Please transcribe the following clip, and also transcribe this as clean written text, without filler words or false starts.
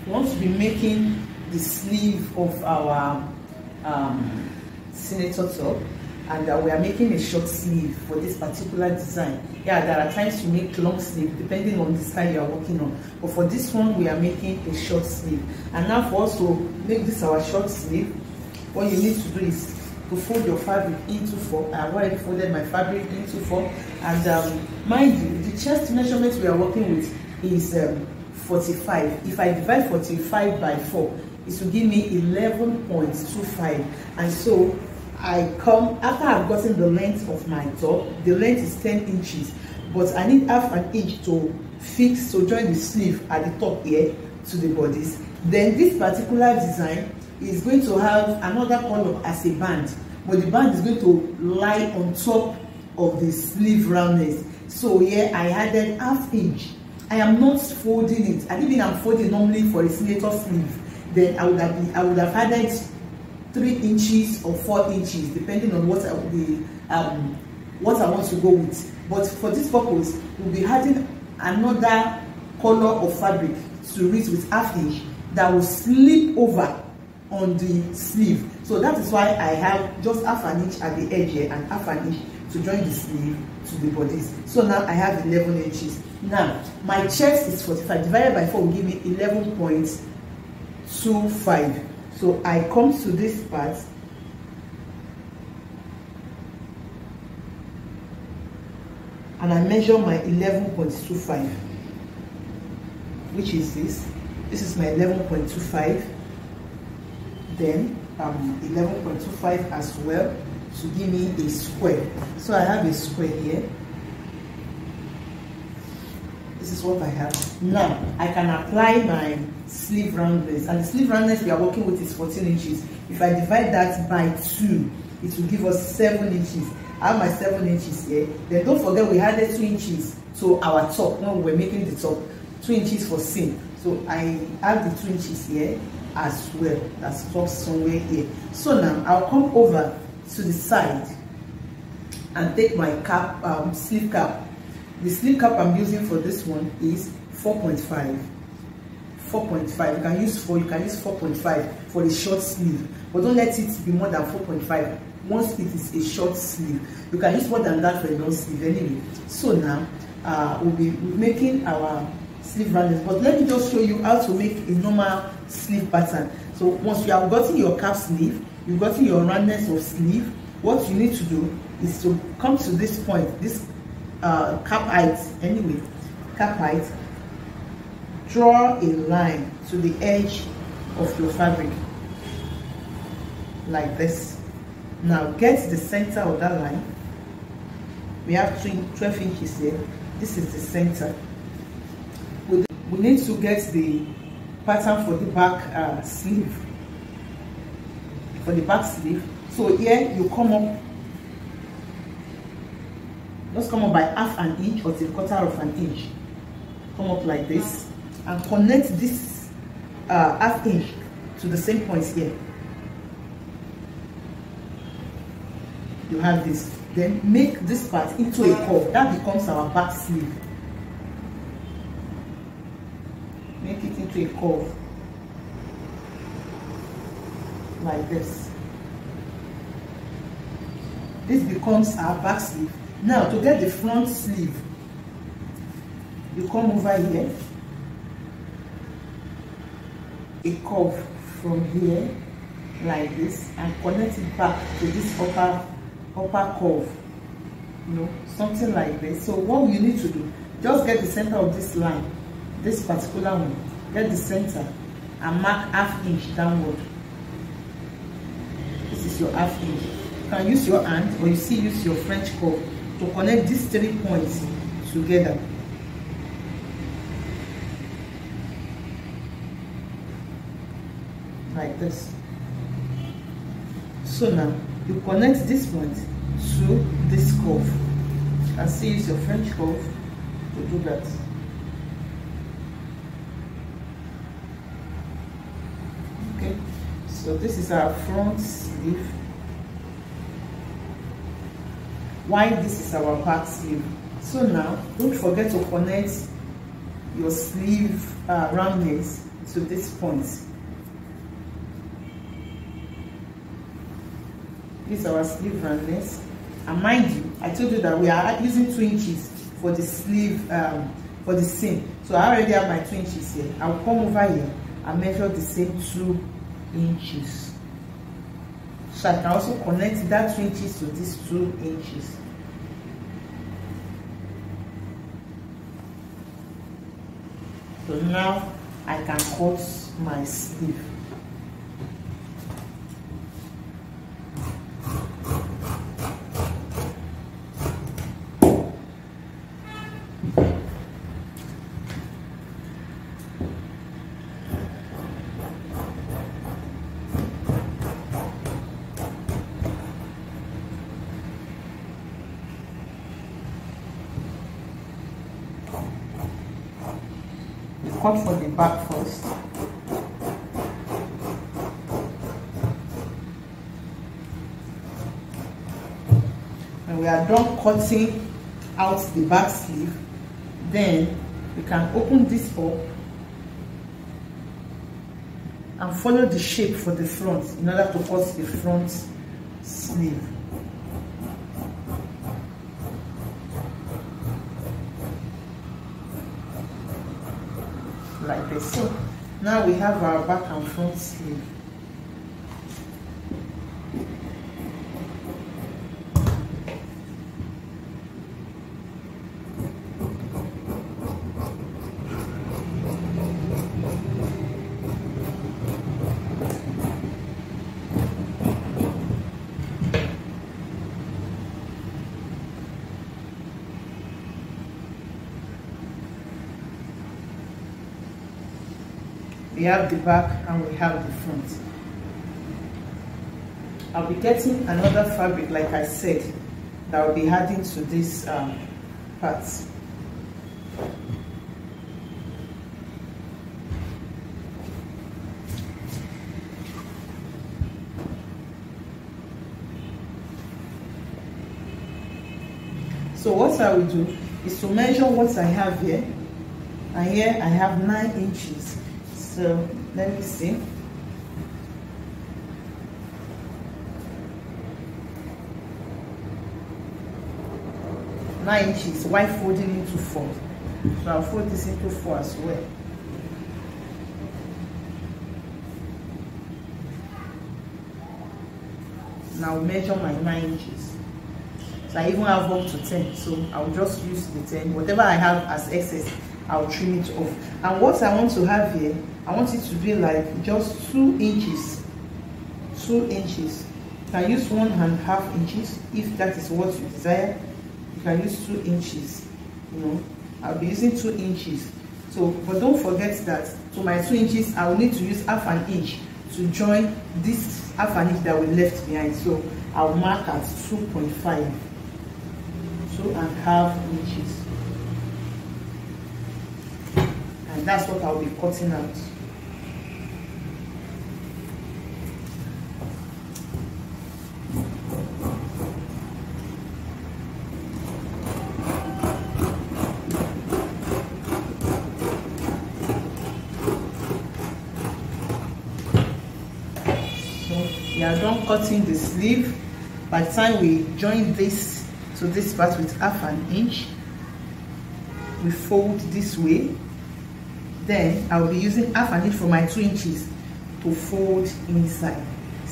we want to be making the sleeve of our senator top, and we are making a short sleeve for this particular design. Yeah, there are times you make long sleeve depending on the style you are working on, but for this one we are making a short sleeve. And now for us to make this our short sleeve, what you need to do is to fold your fabric into 4. I've already folded my fabric into 4, and mind you, the chest measurement we are working with is 45. If I divide 45 by 4, it will give me 11.25, and so I come after I've gotten the length of my top. The length is 10 inches, but I need half an inch to fix, to join the sleeve at the top here to the bodice. Then this particular design is going to have another color as a band, but the band is going to lie on top of the sleeve roundness. So here I added half inch. I am not folding it. I think I'm folding normally for a senator sleeve. Then I would have added 3 inches or 4 inches depending on what I want to go with. But for this purpose, we'll be adding another color of fabric to it with half inch that will slip over on the sleeve. So that is why I have just half an inch at the edge here and half an inch to join the sleeve to the bodice. So now I have 11 inches. Now my chest is 45 divided by 4 will give me 11.25. So I come to this part and I measure my 11.25, which is this. This is my 11.25. Then 11.25 as well to give me a square. So I have a square here. This is what I have. Now I can apply my sleeve roundness, and the sleeve roundness we are working with is 14 inches. If I divide that by 2, it will give us 7 inches. I have my 7 inches here. Then don't forget we added 2 inches to our top when we were making the top, 2 inches for seam. So I have the 2 inches here as well. That's top somewhere here. So now I'll come over to the side and take my cap, sleeve cap. The sleeve cap I'm using for this one is 4.5. 4.5. You can use 4. You can use 4.5 for the short sleeve, but don't let it be more than 4.5. Once it is a short sleeve, you can use more than that for a long sleeve anyway. So now we'll be making our sleeve roundness, but let me just show you how to make a normal sleeve pattern. So once you have gotten your cap sleeve, you've gotten your roundness of sleeve, what you need to do is to come to this point, this cap height anyway, cap height, draw a line to the edge of your fabric like this. Now get the center of that line. We have 12 inches here. This is the center. We need to get the pattern for the back sleeve. For the back sleeve. So here you come up, just come up by half an inch or to a quarter of an inch. Come up like this and connect this half inch to the same point here. You have this. Then make this part into a curve. That becomes our back sleeve. Make it into a curve like this. This becomes our back sleeve. Now to get the front sleeve, you come over here, a curve from here like this, and connect it back to this upper curve, you know, something like this. So what you need to do, just get the center of this line, this particular one, get the center and mark half inch downward. This is your half inch. You can use your hand or you see use your French curve to connect these 3 points together. Like this. So now you connect this point to this curve. You can see use your French curve to do that. Okay, so this is our front sleeve, while this is our back sleeve. So now don't forget to connect your sleeve roundness to this point. This is our sleeve roundness, and mind you, I told you that we are using 2 inches for the sleeve, for the seam. So I already have my 2 inches here. I'll come over here and measure the same 2 inches. So I can also connect that 2 inches to these 2 inches. So now I can cut my sleeve. Cut for the back first. When we are done cutting out the back sleeve, then we can open this up and follow the shape for the front in order to cut the front sleeve. Like this. So now we have our back and front sleeve. We have the back and we have the front. I'll be getting another fabric, like I said, that will be adding to this part. So what I will do is to measure what I have here, and here I have 9 inches. So let me see. Nine inches while folding into 4. So I'll fold this into 4 as well. Now measure my 9 inches. So I even have up to 10. So I'll just use the 10. Whatever I have as excess, I'll trim it off. And what I want to have here, I want it to be like just 2 inches. 2 inches. You can use 1.5 inches if that is what you desire. You can use 2 inches. You know, I'll be using 2 inches. So, but don't forget that to my 2 inches, I will need to use 1/2 inch to join this 1/2 inch that we left behind. So I'll mark at 2.5. 2.5 inches. And that's what I'll be cutting out. So we are done cutting the sleeve. By the time we join this to this part with 1/2 inch, we fold this way. Then I'll be using 1/2 inch for my 2 inches to fold inside.